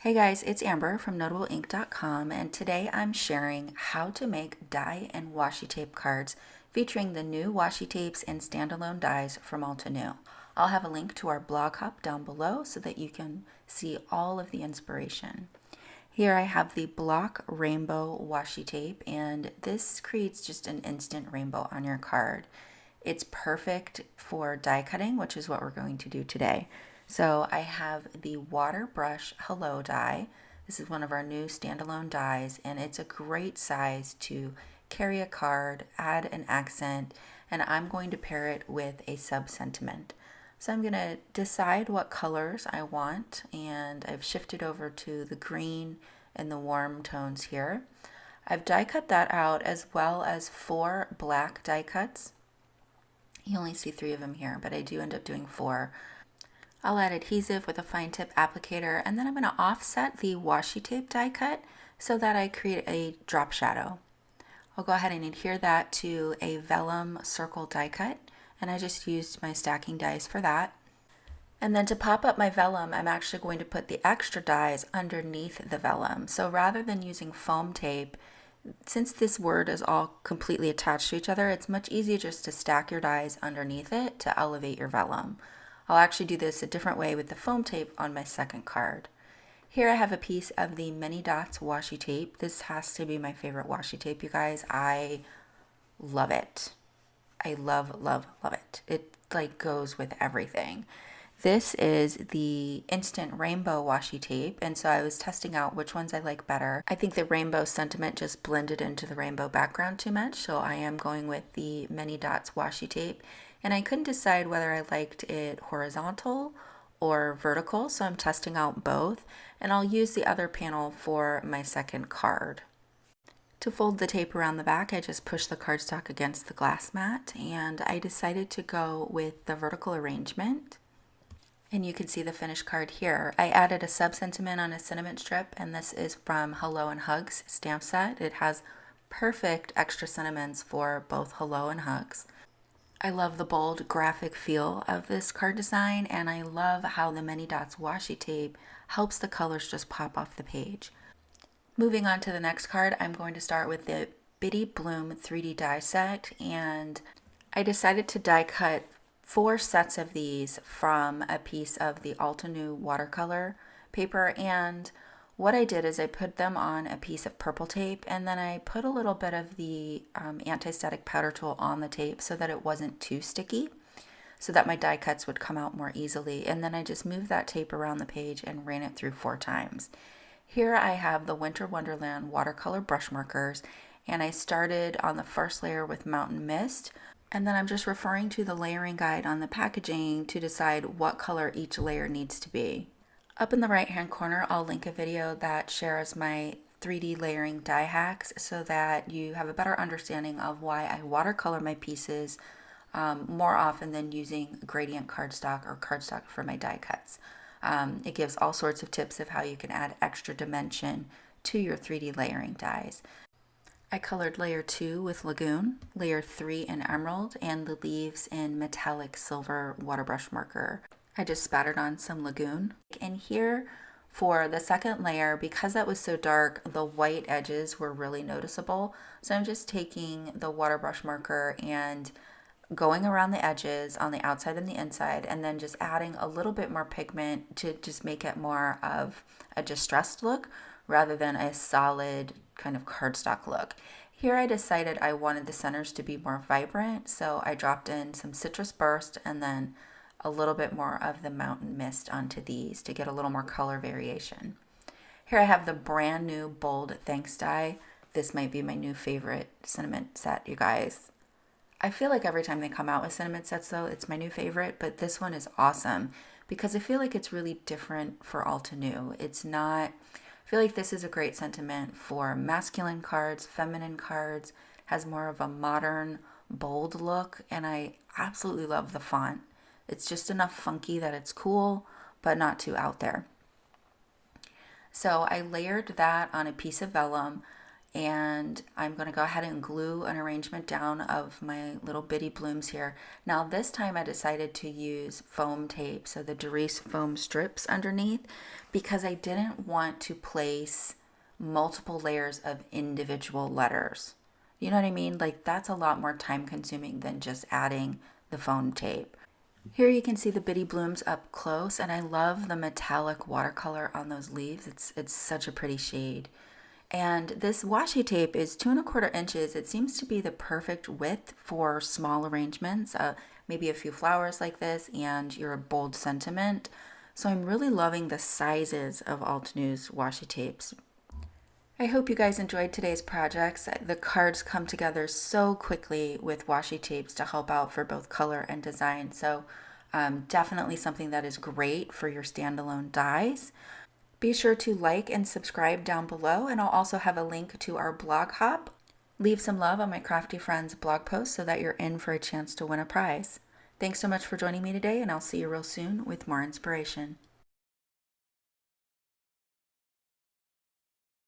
Hey guys, it's Amber from NotableInk.com, and today I'm sharing how to make die and washi tape cards featuring the new washi tapes and standalone dies from Altenew. I'll have a link to our blog hop down below so that you can see all of the inspiration. Here I have the block rainbow washi tape, and this creates just an instant rainbow on your card. It's perfect for die cutting, which is what we're going to do today. So I have the Waterbrush Hello die. This is one of our new standalone dies, and it's a great size to carry a card, add an accent, and I'm going to pair it with a sub-sentiment. So I'm going to decide what colors I want, and I've shifted over to the green and the warm tones here. I've die cut that out as well as 4 black die cuts. You only see 3 of them here, but I do end up doing 4. I'll add adhesive with a fine tip applicator, and then I'm going to offset the washi tape die cut so that I create a drop shadow. I'll go ahead and adhere that to a vellum circle die cut, and I just used my stacking dies for that. And then to pop up my vellum, I'm actually going to put the extra dies underneath the vellum. So rather than using foam tape, since this word is all completely attached to each other, it's much easier just to stack your dies underneath it to elevate your vellum. I'll actually do this a different way with the foam tape on my second card. Here I have a piece of the Many Dots washi tape. This has to be my favorite washi tape, you guys. I love it. I love, love, love it. It like goes with everything. This is the Instant Rainbow washi tape, and so I was testing out which ones I like better. I think the rainbow sentiment just blended into the rainbow background too much, so I am going with the Many Dots washi tape, and I couldn't decide whether I liked it horizontal or vertical, so I'm testing out both, and I'll use the other panel for my second card. To fold the tape around the back, I just pushed the cardstock against the glass mat, and I decided to go with the vertical arrangement. And you can see the finished card here. I added a sub-sentiment on a sentiment strip, and this is from Hello and Hugs stamp set. It has perfect extra sentiments for both hello and hugs. I love the bold graphic feel of this card design, and I love how the Many Dots washi tape helps the colors just pop off the page. Moving on to the next card, I'm going to start with the Bitty Bloom 3D die set, and I decided to die cut 4 sets of these from a piece of the Altenew Watercolor paper, and what I did is I put them on a piece of purple tape, and then I put a little bit of the anti-static powder tool on the tape so that it wasn't too sticky, so that my die cuts would come out more easily, and then I just moved that tape around the page and ran it through 4 times. Here I have the Winter Wonderland watercolor brush markers, and I started on the first layer with Mountain Mist, and then I'm just referring to the layering guide on the packaging to decide what color each layer needs to be. Up in the right hand corner, I'll link a video that shares my 3D layering die hacks so that you have a better understanding of why I watercolor my pieces more often than using gradient cardstock or cardstock for my die cuts. It gives all sorts of tips of how you can add extra dimension to your 3D layering dies. I colored layer 2 with Lagoon, layer 3 in Emerald, and the leaves in metallic silver waterbrush marker. I just spattered on some Lagoon. And here for the second layer, because that was so dark, the white edges were really noticeable. So I'm just taking the waterbrush marker and going around the edges on the outside and the inside, and then just adding a little bit more pigment to just make it more of a distressed look rather than a solid kind of cardstock look. Here I decided I wanted the centers to be more vibrant, so I dropped in some Citrus Burst and then a little bit more of the Mountain Mist onto these to get a little more color variation. Here I have the brand new Bold Thanks die. This might be my new favorite sentiment set, you guys. I feel like every time they come out with sentiment sets though, it's my new favorite, but this one is awesome because I feel like it's really different for Altenew. It's not, I feel like this is a great sentiment for masculine cards, feminine cards, has more of a modern, bold look, and I absolutely love the font. It's just enough funky that it's cool, but not too out there. So I layered that on a piece of vellum, and I'm going to go ahead and glue an arrangement down of my little bitty blooms here. Now this time I decided to use foam tape, so the Dries foam strips underneath, because I didn't want to place multiple layers of individual letters. You know what I mean? Like, that's a lot more time consuming than just adding the foam tape. Here you can see the bitty blooms up close, and I love the metallic watercolor on those leaves. It's such a pretty shade. And this washi tape is 2¼ inches. It seems to be the perfect width for small arrangements, maybe a few flowers like this and your bold sentiment. So I'm really loving the sizes of Altenew's washi tapes. I hope you guys enjoyed today's projects. The cards come together so quickly with washi tapes to help out for both color and design. So definitely something that is great for your standalone dies. Be sure to like and subscribe down below, and I'll also have a link to our blog hop. Leave some love on my Crafty Friends blog post so that you're in for a chance to win a prize. Thanks so much for joining me today, and I'll see you real soon with more inspiration.